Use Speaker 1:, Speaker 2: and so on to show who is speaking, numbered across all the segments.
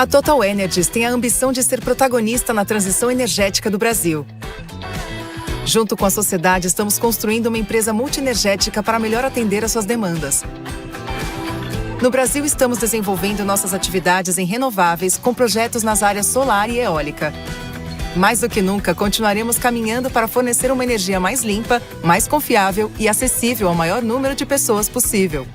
Speaker 1: A Total Energies tem a ambição de ser protagonista na transição energética do Brasil. Junto com a sociedade, estamos construindo uma empresa multienergética para melhor atender às suas demandas. No Brasil, estamos desenvolvendo nossas atividades em renováveis com projetos nas áreas solar e eólica. Mais do que nunca, continuaremos caminhando para fornecer uma energia mais limpa, mais confiável e acessível ao maior número de pessoas possível.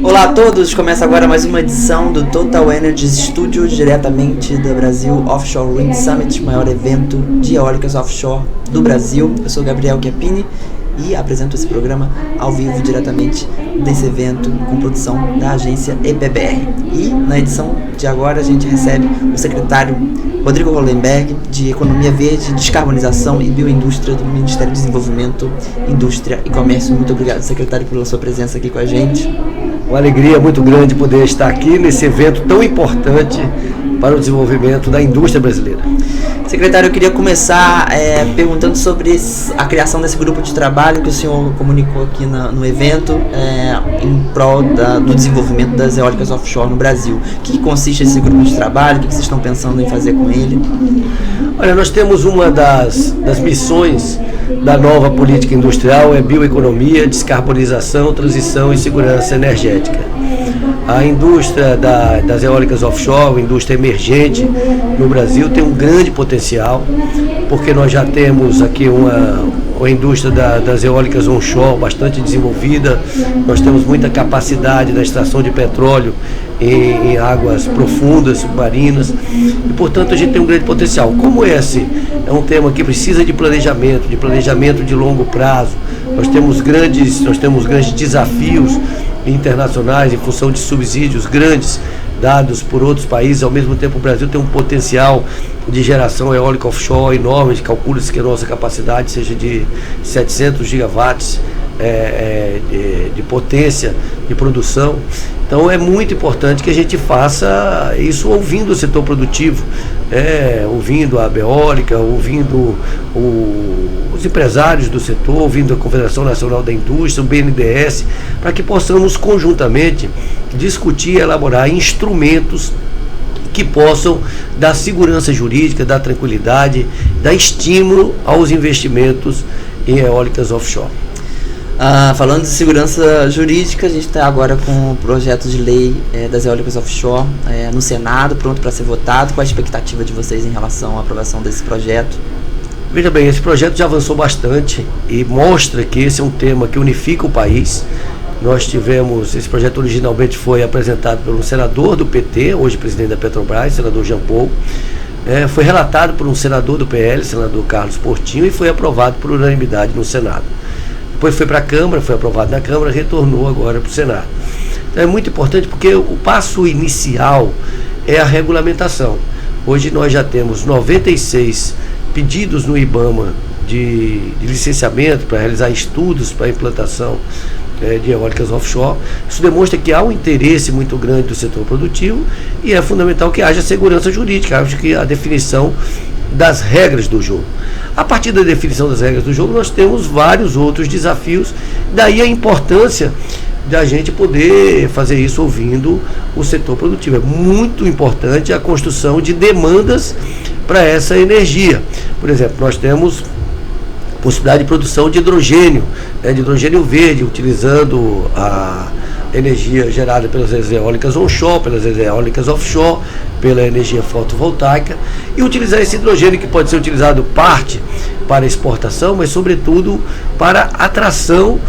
Speaker 2: Olá a todos, começa agora mais uma edição do Total Energies Studio, diretamente do Brasil Offshore Wind Summit, maior evento de eólicas offshore do Brasil. Eu sou Gabriel Chiappini e apresento esse programa ao vivo diretamente desse evento com produção da agência EPBR. E na edição de agora a gente recebe o secretário Rodrigo Hollenberg, de Economia Verde, Descarbonização e Bioindústria do Ministério do Desenvolvimento, Indústria e Comércio. Muito obrigado, secretário, pela sua presença aqui com a gente.
Speaker 3: Uma alegria muito grande poder estar aqui nesse evento tão importante para o desenvolvimento da indústria brasileira.
Speaker 2: Secretário, eu queria começar perguntando sobre a criação desse grupo de trabalho que o senhor comunicou aqui no evento em prol do desenvolvimento das eólicas offshore no Brasil. O que consiste esse grupo de trabalho? O que vocês estão pensando em fazer com ele?
Speaker 3: Olha, nós temos uma das missões da nova política industrial, é bioeconomia, descarbonização, transição e segurança energética. A indústria das eólicas offshore, a indústria emergente no Brasil, tem um grande potencial, porque nós já temos aqui uma indústria das eólicas onshore bastante desenvolvida, nós temos muita capacidade da extração de petróleo em águas profundas, submarinas, e portanto a gente tem um grande potencial. Como esse é um tema que precisa de planejamento de longo prazo, nós temos grandes desafios internacionais em função de subsídios grandes dados por outros países. Ao mesmo tempo o Brasil tem um potencial de geração eólica offshore enorme, calcula-se que a nossa capacidade seja de 700 gigawatts de potência de produção. Então é muito importante que a gente faça isso ouvindo o setor produtivo, ouvindo a Beólica, ouvindo os empresários do setor, ouvindo a Confederação Nacional da Indústria, o BNDES, para que possamos conjuntamente discutir e elaborar instrumentos que possam dar segurança jurídica, dar tranquilidade, dar estímulo aos investimentos em eólicas offshore.
Speaker 2: Falando de segurança jurídica, a gente está agora com o projeto de lei das eólicas offshore no Senado, pronto para ser votado. Qual a expectativa de vocês em relação à aprovação desse projeto?
Speaker 3: Veja bem, esse projeto já avançou bastante e mostra que esse é um tema que unifica o país. Esse projeto originalmente foi apresentado por um senador do PT, hoje presidente da Petrobras, senador Jean Paul. Foi relatado por um senador do PL, senador Carlos Portinho, e foi aprovado por unanimidade no Senado. Depois foi para a Câmara, foi aprovado na Câmara, retornou agora para o Senado. Então é muito importante porque o passo inicial é a regulamentação. Hoje nós já temos 96 pedidos no IBAMA de licenciamento para realizar estudos para a implantação de eólicas offshore. Isso demonstra que há um interesse muito grande do setor produtivo e é fundamental que haja segurança jurídica, acho que a definição das regras do jogo. A partir da definição das regras do jogo, nós temos vários outros desafios, daí a importância da gente poder fazer isso ouvindo o setor produtivo. É muito importante a construção de demandas para essa energia. Por exemplo, nós temos possibilidade de produção de hidrogênio verde, utilizando a energia gerada pelas eólicas onshore, pelas eólicas offshore, pela energia fotovoltaica, e utilizar esse hidrogênio que pode ser utilizado parte para exportação, mas sobretudo para atração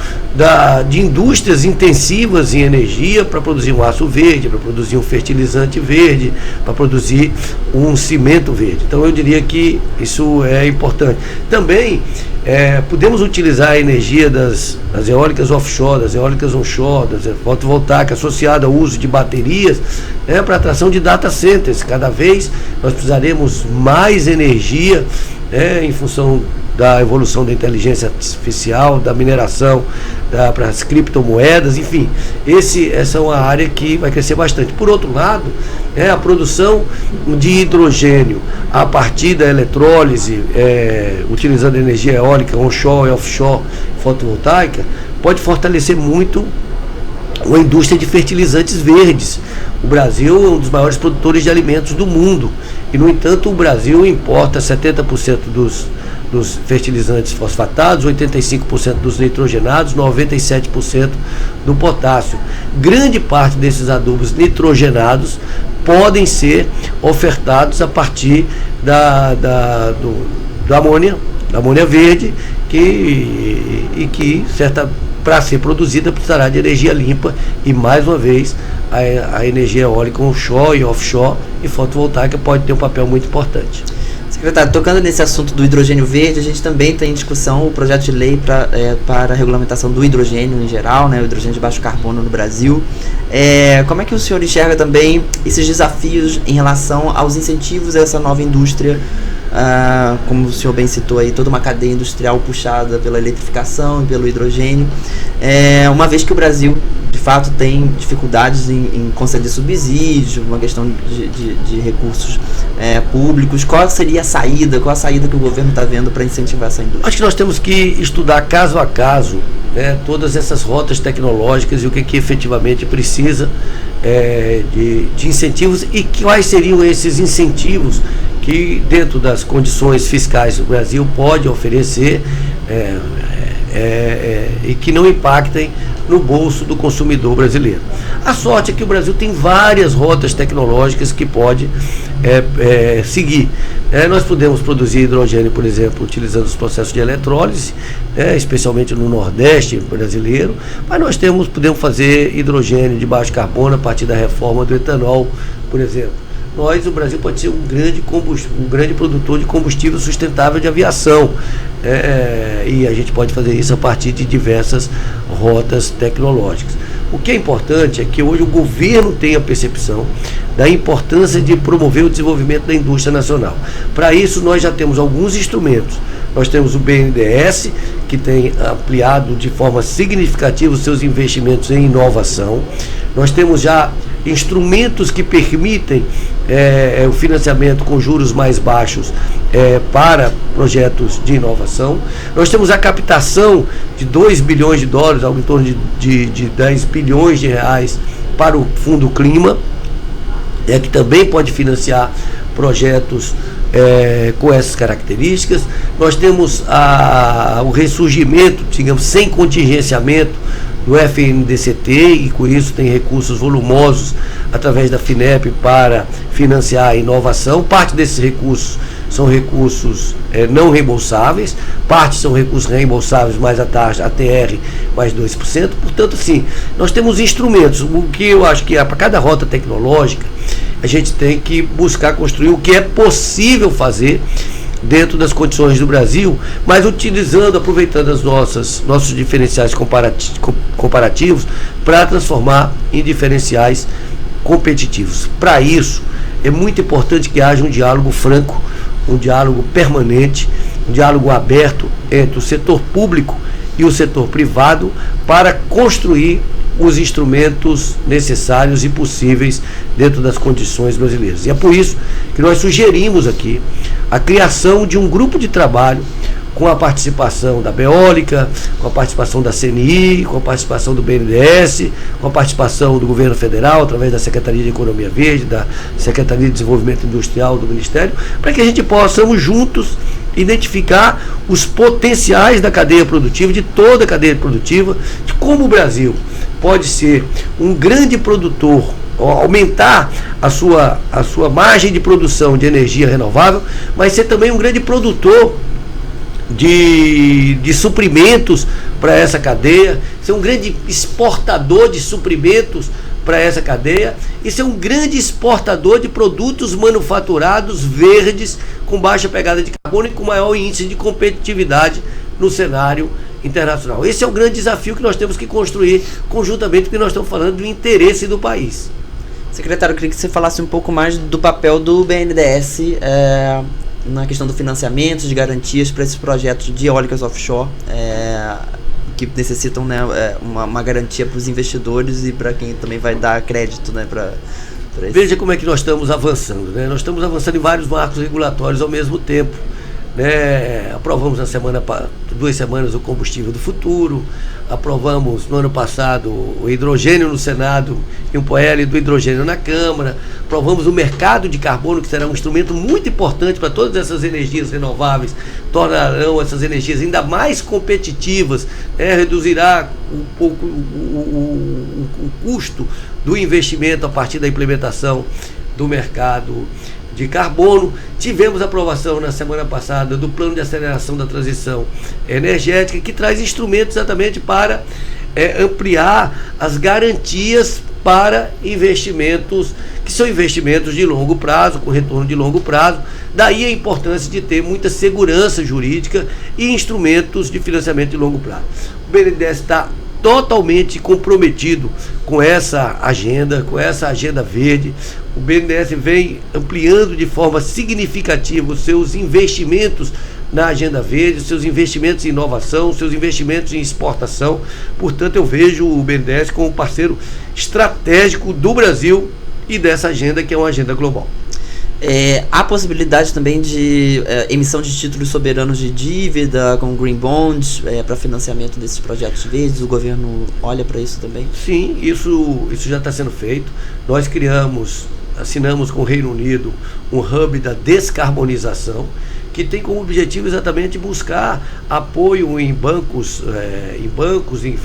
Speaker 3: de indústrias intensivas em energia, para produzir um aço verde, para produzir um fertilizante verde, para produzir um cimento verde. Então eu diria que isso é importante. Também podemos utilizar a energia das eólicas offshore, das eólicas onshore, das fotovoltaicas, associada ao uso de baterias, para atração de data centers. Cada vez nós precisaremos mais energia em função da evolução da inteligência artificial, da mineração, para as criptomoedas, enfim, essa é uma área que vai crescer bastante. Por outro lado, a produção de hidrogênio a partir da eletrólise, utilizando energia eólica onshore e offshore fotovoltaica, pode fortalecer muito uma indústria de fertilizantes verdes. O Brasil é um dos maiores produtores de alimentos do mundo e, no entanto, o Brasil importa 70% dos fertilizantes fosfatados, 85% dos nitrogenados, 97% do potássio. Grande parte desses adubos nitrogenados podem ser ofertados a partir da amônia verde, que para ser produzida precisará de energia limpa e, mais uma vez, a energia eólica onshore e offshore e fotovoltaica pode ter um papel muito importante.
Speaker 2: Secretário, tocando nesse assunto do hidrogênio verde, a gente também tem em discussão o projeto de lei para a regulamentação do hidrogênio em geral, né, o hidrogênio de baixo carbono no Brasil. Como é que o senhor enxerga também esses desafios em relação aos incentivos a essa nova indústria? Como o senhor bem citou aí, toda uma cadeia industrial puxada pela eletrificação e pelo hidrogênio, uma vez que o Brasil de fato tem dificuldades em conceder subsídio, uma questão de recursos públicos. Qual seria a saída, qual a saída que o governo está vendo para incentivar essa indústria?
Speaker 3: Acho que nós temos que estudar caso a caso, né, todas essas rotas tecnológicas e o que efetivamente precisa de incentivos e quais seriam esses incentivos que, dentro das condições fiscais do Brasil, pode oferecer e que não impactem no bolso do consumidor brasileiro. A sorte é que o Brasil tem várias rotas tecnológicas que pode seguir. Nós podemos produzir hidrogênio, por exemplo, utilizando os processos de eletrólise, especialmente no Nordeste brasileiro, mas nós podemos fazer hidrogênio de baixo carbono a partir da reforma do etanol, por exemplo. O Brasil pode ser um grande produtor de combustível sustentável de aviação, e a gente pode fazer isso a partir de diversas rotas tecnológicas. O que é importante é que hoje o governo tenha a percepção da importância de promover o desenvolvimento da indústria nacional. Para isso, nós já temos alguns instrumentos. Nós temos o BNDES, que tem ampliado de forma significativa os seus investimentos em inovação. Nós temos já instrumentos que permitem o financiamento com juros mais baixos para projetos de inovação. Nós temos a captação de 2 bilhões de dólares, algo em torno de 10 bilhões de reais para o Fundo Clima, que também pode financiar projetos com essas características. Nós temos o ressurgimento, digamos, sem contingenciamento do FNDCT, e com isso tem recursos volumosos através da FINEP para financiar a inovação. Parte desses recursos são recursos não reembolsáveis, parte são recursos reembolsáveis mais a taxa ATR mais 2%. Portanto, assim, nós temos instrumentos. O que eu acho que para cada rota tecnológica a gente tem que buscar construir o que é possível fazer dentro das condições do Brasil, mas aproveitando os nossos diferenciais comparativos para transformar em diferenciais competitivos. Para isso, é muito importante que haja um diálogo franco, um diálogo permanente, um diálogo aberto entre o setor público e o setor privado para construir os instrumentos necessários e possíveis dentro das condições brasileiras. E é por isso que nós sugerimos aqui a criação de um grupo de trabalho com a participação da Beólica, com a participação da CNI, com a participação do BNDES, com a participação do governo federal, através da Secretaria de Economia Verde, da Secretaria de Desenvolvimento Industrial do Ministério, para que a gente possamos juntos identificar os potenciais da cadeia produtiva, de toda a cadeia produtiva, de como o Brasil pode ser um grande produtor, aumentar a sua margem de produção de energia renovável, mas ser também um grande produtor de suprimentos para essa cadeia, ser um grande exportador de suprimentos para essa cadeia e ser um grande exportador de produtos manufaturados verdes com baixa pegada de carbono e com maior índice de competitividade no cenário internacional. Esse é o grande desafio que nós temos que construir conjuntamente, porque nós estamos falando do interesse do país.
Speaker 2: Secretário, eu queria que você falasse um pouco mais do papel do BNDES na questão do financiamento, de garantias para esses projetos de eólicas offshore, que necessitam, né, uma garantia para os investidores e para quem também vai dar crédito, né, para
Speaker 3: Veja como é que nós estamos avançando, né? Nós estamos avançando em vários marcos regulatórios ao mesmo tempo. né? Aprovamos 2 semanas o combustível do futuro, aprovamos no ano passado o hidrogênio no Senado e um PL do hidrogênio na Câmara, aprovamos o mercado de carbono, que será um instrumento muito importante para todas essas energias renováveis, tornarão essas energias ainda mais competitivas, reduzirá um pouco o custo do investimento a partir da implementação do mercado de carbono. Tivemos aprovação na semana passada do plano de aceleração da transição energética, que traz instrumentos exatamente para ampliar as garantias para investimentos, que são investimentos de longo prazo, com retorno de longo prazo. Daí a importância de ter muita segurança jurídica e instrumentos de financiamento de longo prazo. O BNDES está totalmente comprometido com essa agenda verde. O BNDES vem ampliando de forma significativa os seus investimentos na agenda verde, seus investimentos em inovação, seus investimentos em exportação. Portanto, eu vejo o BNDES como um parceiro estratégico do Brasil e dessa agenda, que é uma agenda global.
Speaker 2: Há possibilidade também de emissão de títulos soberanos de dívida, com green bonds, para financiamento desses projetos verdes. O governo olha para isso também?
Speaker 3: Sim, isso já está sendo feito. Nós assinamos com o Reino Unido um hub da descarbonização, que tem como objetivo exatamente buscar apoio em bancos,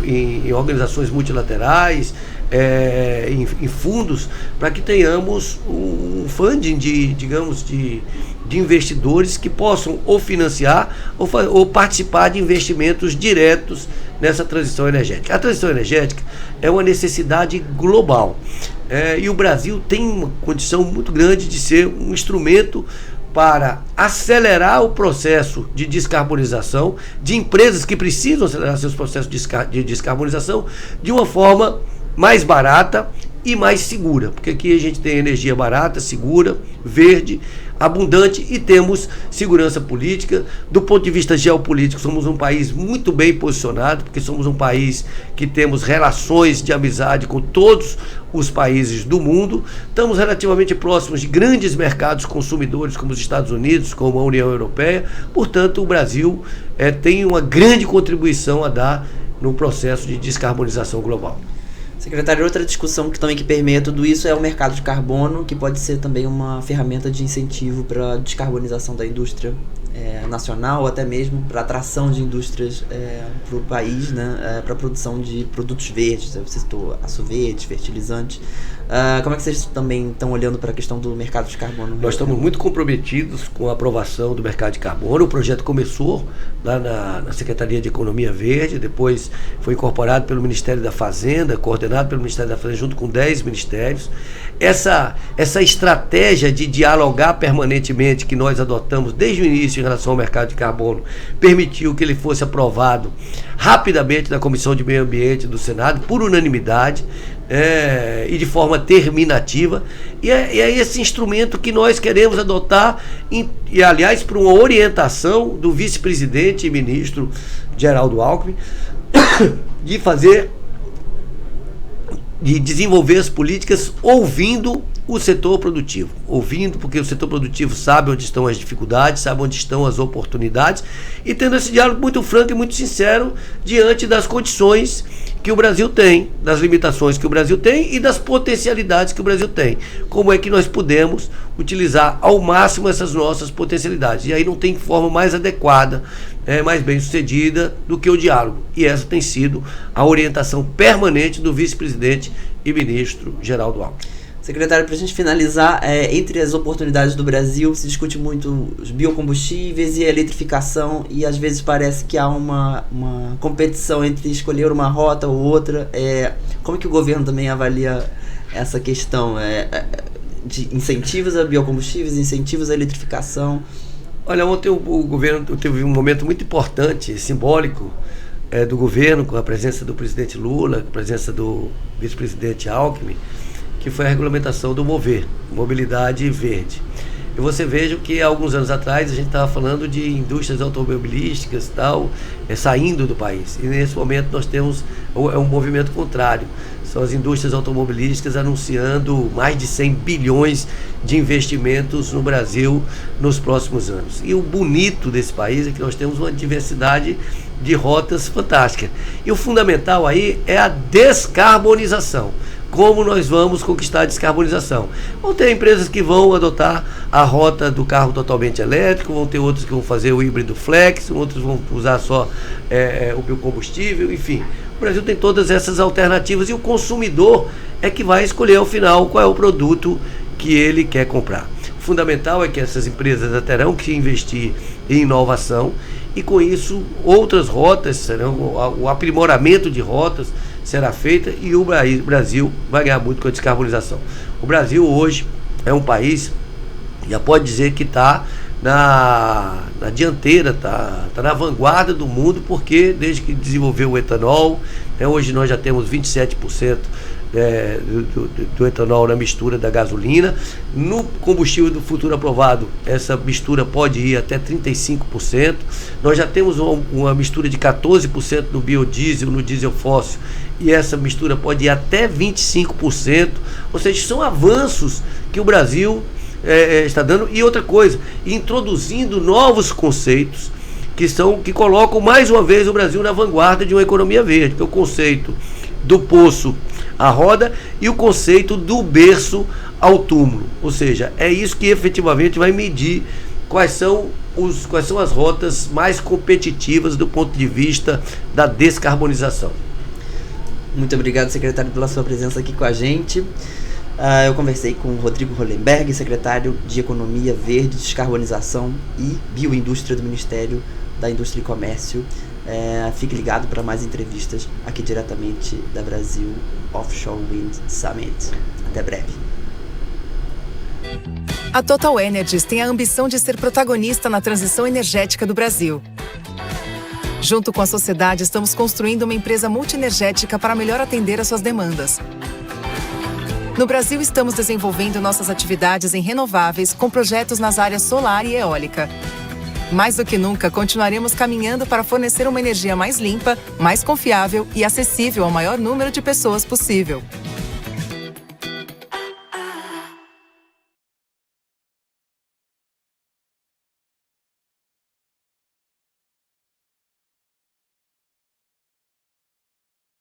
Speaker 3: em organizações multilaterais, em fundos, para que tenhamos um funding de investidores que possam ou financiar ou participar de investimentos diretos nessa transição energética. A transição energética é uma necessidade global, e o Brasil tem uma condição muito grande de ser um instrumento para acelerar o processo de descarbonização de empresas que precisam acelerar seus processos de descarbonização de uma forma mais barata e mais segura, porque aqui a gente tem energia barata, segura, verde, abundante, e temos segurança política. Do ponto de vista geopolítico, somos um país muito bem posicionado, porque somos um país que temos relações de amizade com todos os países do mundo. Estamos relativamente próximos de grandes mercados consumidores, como os Estados Unidos, como a União Europeia. Portanto, o Brasil tem uma grande contribuição a dar no processo de descarbonização global.
Speaker 2: Secretário, outra discussão que permeia tudo isso é o mercado de carbono, que pode ser também uma ferramenta de incentivo para a descarbonização da indústria nacional, ou até mesmo para a atração de indústrias para o país, né, para a produção de produtos verdes. Você citou aço verde, fertilizantes. Como é que vocês também estão olhando para a questão do mercado de carbono?
Speaker 3: Nós estamos muito comprometidos com a aprovação do mercado de carbono. O projeto começou lá na Secretaria de Economia Verde, depois foi incorporado pelo Ministério da Fazenda, coordenado pelo Ministério da Fazenda, junto com 10 ministérios. Essa estratégia de dialogar permanentemente que nós adotamos desde o início em relação ao mercado de carbono permitiu que ele fosse aprovado rapidamente na Comissão de Meio Ambiente do Senado, por unanimidade, e de forma terminativa. E é esse instrumento que nós queremos adotar, e aliás, por uma orientação do vice-presidente e ministro Geraldo Alckmin, de desenvolver as políticas ouvindo o setor produtivo, porque o setor produtivo sabe onde estão as dificuldades, sabe onde estão as oportunidades, e tendo esse diálogo muito franco e muito sincero diante das condições que o Brasil tem, das limitações que o Brasil tem e das potencialidades que o Brasil tem. Como é que nós podemos utilizar ao máximo essas nossas potencialidades? E aí não tem forma mais adequada, mais bem sucedida do que o diálogo. E essa tem sido a orientação permanente do vice-presidente e ministro Geraldo Alckmin.
Speaker 2: Secretário, para a gente finalizar, entre as oportunidades do Brasil se discute muito os biocombustíveis e a eletrificação, e às vezes parece que há uma competição entre escolher uma rota ou outra. Como que o governo também avalia essa questão de incentivos a biocombustíveis, incentivos à eletrificação?
Speaker 3: Olha, ontem o governo teve um momento muito importante, simbólico, do governo, com a presença do presidente Lula, com a presença do vice-presidente Alckmin, que foi a regulamentação do MOVER, Mobilidade Verde. E você veja que há alguns anos atrás a gente estava falando de indústrias automobilísticas e tal, saindo do país. E nesse momento nós temos um movimento contrário. São as indústrias automobilísticas anunciando mais de 100 bilhões de investimentos no Brasil nos próximos anos. E o bonito desse país é que nós temos uma diversidade de rotas fantástica. E o fundamental aí é a descarbonização. Como nós vamos conquistar a descarbonização? Vão ter empresas que vão adotar a rota do carro totalmente elétrico, vão ter outros que vão fazer o híbrido flex, outros vão usar só o biocombustível, enfim. O Brasil tem todas essas alternativas e o consumidor é que vai escolher ao final qual é o produto que ele quer comprar. O fundamental é que essas empresas terão que investir em inovação e com isso outras rotas serão, o aprimoramento de rotas será feita e o Brasil vai ganhar muito com a descarbonização. O Brasil hoje é um país, já pode dizer que está na dianteira, tá na vanguarda do mundo, porque desde que desenvolveu o etanol, hoje nós já temos 27% do etanol na mistura da gasolina. No combustível do futuro aprovado, essa mistura pode ir até 35%. Nós já temos uma mistura de 14% no biodiesel, no diesel fóssil, e essa mistura pode ir até 25%. Ou seja, são avanços que o Brasil está dando. E outra coisa, introduzindo novos conceitos que colocam mais uma vez o Brasil na vanguarda de uma economia verde, que é o conceito do poço à roda e o conceito do berço ao túmulo. Ou seja, é isso que efetivamente vai medir quais são as rotas mais competitivas do ponto de vista da descarbonização.
Speaker 2: Muito obrigado, secretário, pela sua presença aqui com a gente. Eu conversei com o Rodrigo Hollenberg, secretário de Economia Verde, Descarbonização e Bioindústria do Ministério da Indústria e Comércio. Fique ligado para mais entrevistas aqui diretamente da Brasil Offshore Wind Summit. Até breve.
Speaker 1: A Total Energies tem a ambição de ser protagonista na transição energética do Brasil. Junto com a sociedade, estamos construindo uma empresa multienergética para melhor atender às suas demandas. No Brasil, estamos desenvolvendo nossas atividades em renováveis com projetos nas áreas solar e eólica. Mais do que nunca, continuaremos caminhando para fornecer uma energia mais limpa, mais confiável e acessível ao maior número de pessoas possível.